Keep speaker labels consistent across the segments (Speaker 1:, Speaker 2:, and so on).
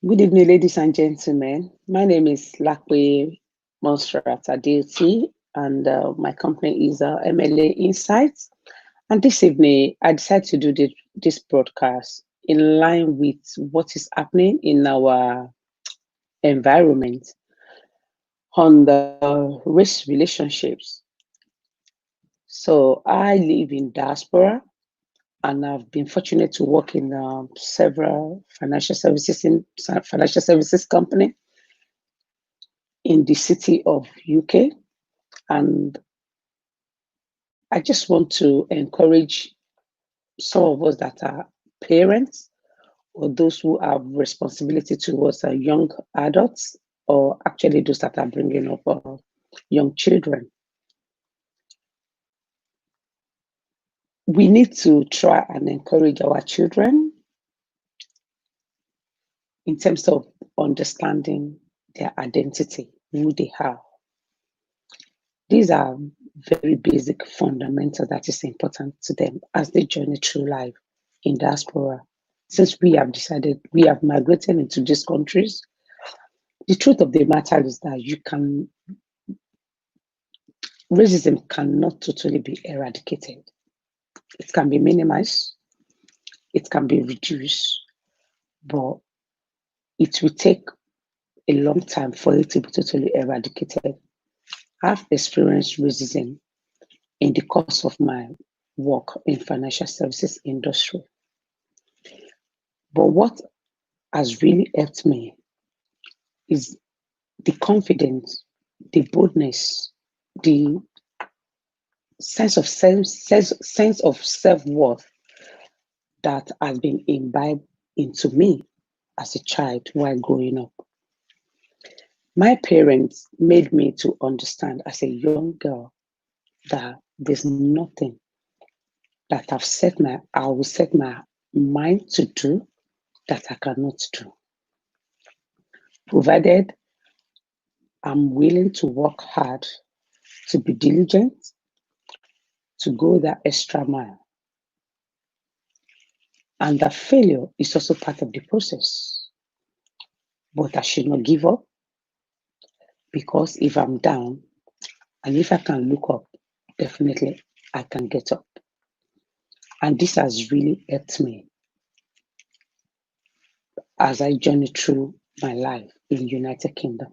Speaker 1: Good evening, ladies and gentlemen. My name is Lakwe Monstrat Adeoti, and my company is MLA Insights. And this evening, I decided to do this broadcast in line with what is happening in our environment on the race relationships. So I live in diaspora, and I've been fortunate to work in several financial services company in the city of UK. And I just want to encourage some of us that are parents or those who have responsibility towards young adults, or actually those that are bringing up young children. We need to try and encourage our children in terms of understanding their identity, who they are. These are very basic fundamentals that is important to them as they journey through life in diaspora. Since we have decided we have migrated into these countries, the truth of the matter is that racism cannot totally be eradicated. It can be minimized, it can be reduced, but it will take a long time for it to be totally eradicated. I've experienced racism in the course of my work in financial services industry. But what has really helped me is the confidence, the boldness, the sense of self-worth that has been imbibed into me as a child while growing up. My parents made me to understand as a young girl that there's nothing that I will set my mind to do that I cannot do. Provided I'm willing to work hard, to be diligent, to go that extra mile. And that failure is also part of the process. But I should not give up, because if I'm down and if I can look up, definitely I can get up. And this has really helped me as I journey through my life in United Kingdom.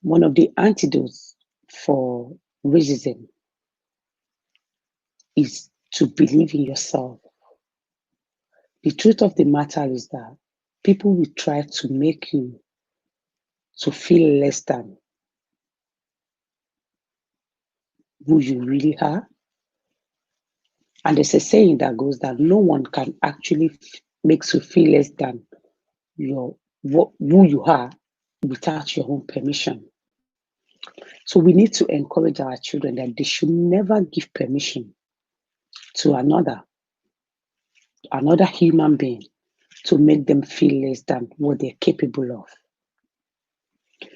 Speaker 1: One of the antidotes for racism is to believe in yourself. The truth of the matter is that people will try to make you to feel less than who you really are. And there's a saying that goes that no one can actually make you feel less than who you are without your own permission. So we need to encourage our children that they should never give permission to another human being to make them feel less than what they're capable of.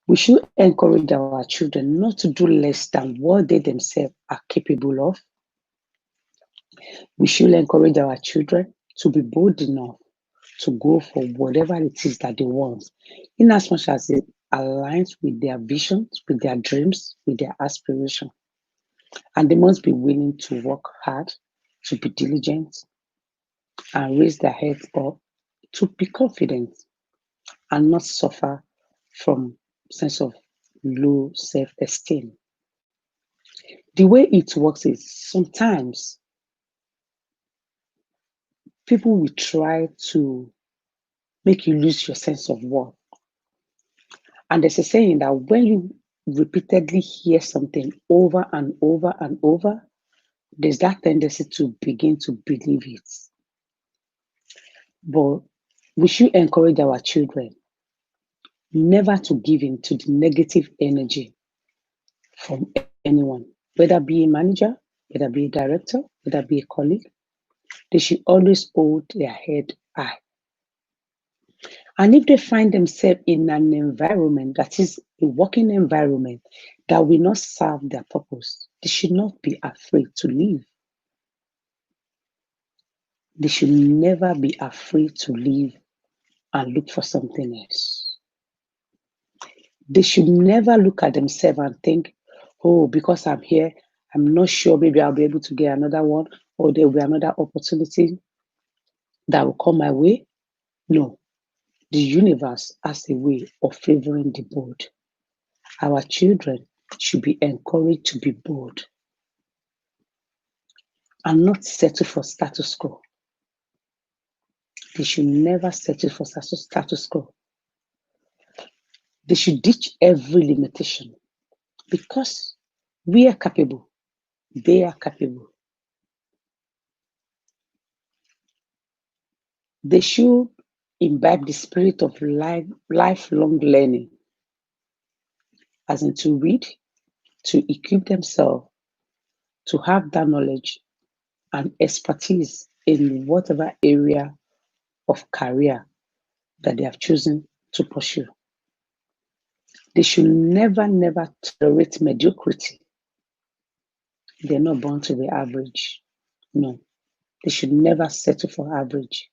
Speaker 1: We should encourage our children not to do less than what they themselves are capable of. We should encourage our children to be bold enough to go for whatever it is that they want, in as much as it aligns with their visions, with their dreams, with their aspirations. And they must be willing to work hard, to be diligent, and raise their heads up, to be confident and not suffer from sense of low self-esteem. The way it works is sometimes people will try to make you lose your sense of worth. And there's a saying that when you repeatedly hear something over and over and over, there's that tendency to begin to believe it. But we should encourage our children never to give in to the negative energy from anyone, whether be a manager, whether be a director, whether be a colleague. They should always hold their head high. And if they find themselves in an environment that is a working environment that will not serve their purpose, they should not be afraid to leave. They should never be afraid to leave and look for something else. They should never look at themselves and think, oh, because I'm here, I'm not sure maybe I'll be able to get another one, or there will be another opportunity that will come my way. No, the universe has a way of favoring the bold. Our children should be encouraged to be bold and not settle for status quo. They should never settle for status quo. They should ditch every limitation because we are capable, they are capable. They should imbibe the spirit of lifelong learning, as in to read, to equip themselves, to have that knowledge and expertise in whatever area of career that they have chosen to pursue. They should never tolerate mediocrity. They're not born to be average. No, they should never settle for average.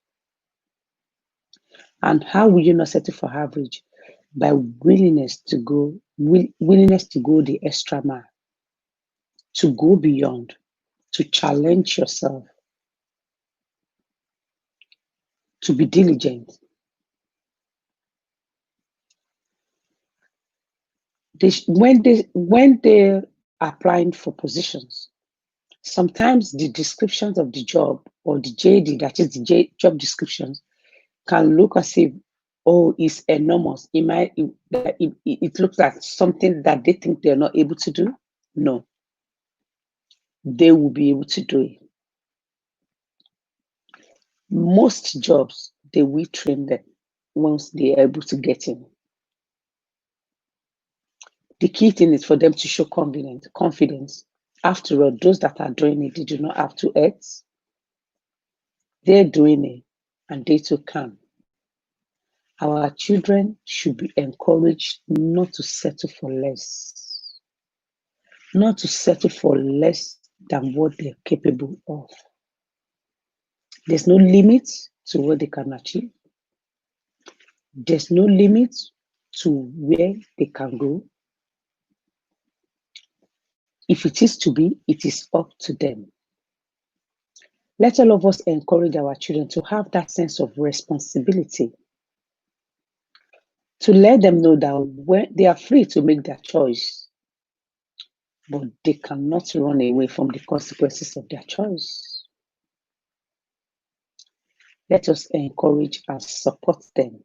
Speaker 1: And how will you not settle for average? By willingness to go the extra mile, to go beyond, to challenge yourself, to be diligent. When they're applying for positions, sometimes the descriptions of the job or the JD, that is the job descriptions, can look as if, oh, it's enormous. It looks like something that they think they're not able to do. No, they will be able to do it. Most jobs, they will train them once they're able to get in. The key thing is for them to show confidence. After all, those that are doing it, they do not have to act. They're doing it, and they too can. Our children should be encouraged not to settle for less, not to settle for less than what they're capable of. There's no limit to what they can achieve. There's no limit to where they can go. If it is to be, it is up to them. Let all of us encourage our children to have that sense of responsibility, to let them know that when they are free to make their choice, but they cannot run away from the consequences of their choice. Let us encourage and support them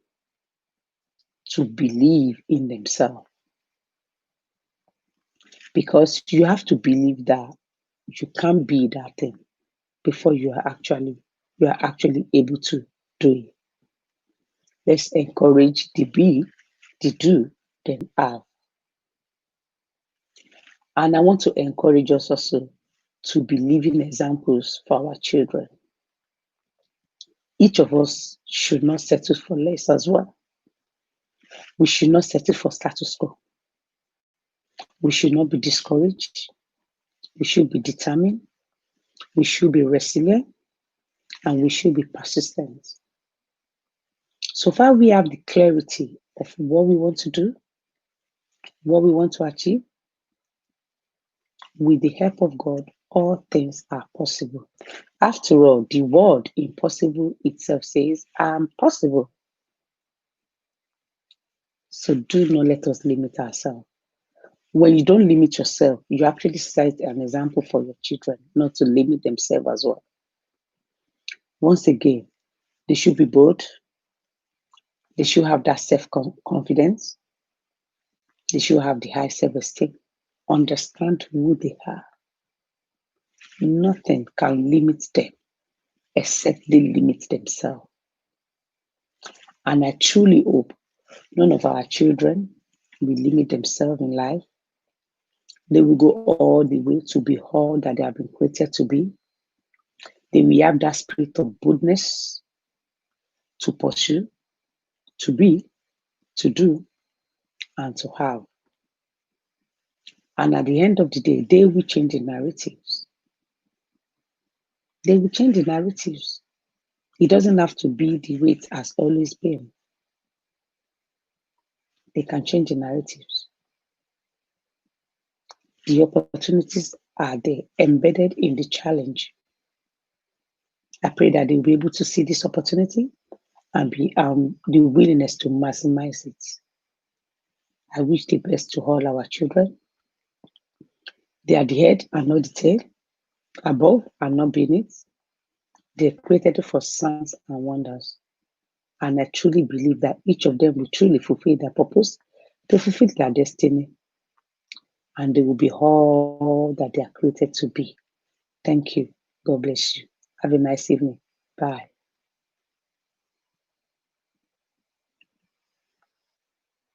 Speaker 1: to believe in themselves, because you have to believe that you can be that thing before you are actually able to do it. Let's encourage the be, the do, then have. And I want to encourage us also to be living examples for our children. Each of us should not settle for less as well. We should not settle for status quo. We should not be discouraged. We should be determined. We should be resilient. And we should be persistent. So far, we have the clarity of what we want to do, what we want to achieve. With the help of God, all things are possible. After all, the word impossible itself says, I'm possible. So do not let us limit ourselves. When you don't limit yourself, you actually set an example for your children not to limit themselves as well. Once again, they should be bold. They should have that self-confidence. They should have the high self-esteem. Understand who they are. Nothing can limit them except they limit themselves. And I truly hope none of our children will limit themselves in life. They will go all the way to be all that they have been created to be. They will have that spirit of boldness to pursue, to be, to do, and to have. And at the end of the day, they will change the narratives. They will change the narratives. It doesn't have to be the way it has always been. They can change the narratives. The opportunities are there, embedded in the challenge. I pray that they'll be able to see this opportunity and be the willingness to maximize it. I wish the best to all our children. They are the head and not the tail, above and not beneath. They're created for signs and wonders. And I truly believe that each of them will truly fulfill their purpose, to fulfill their destiny, and they will be all that they are created to be. Thank you. God bless you. Have a nice evening. Bye.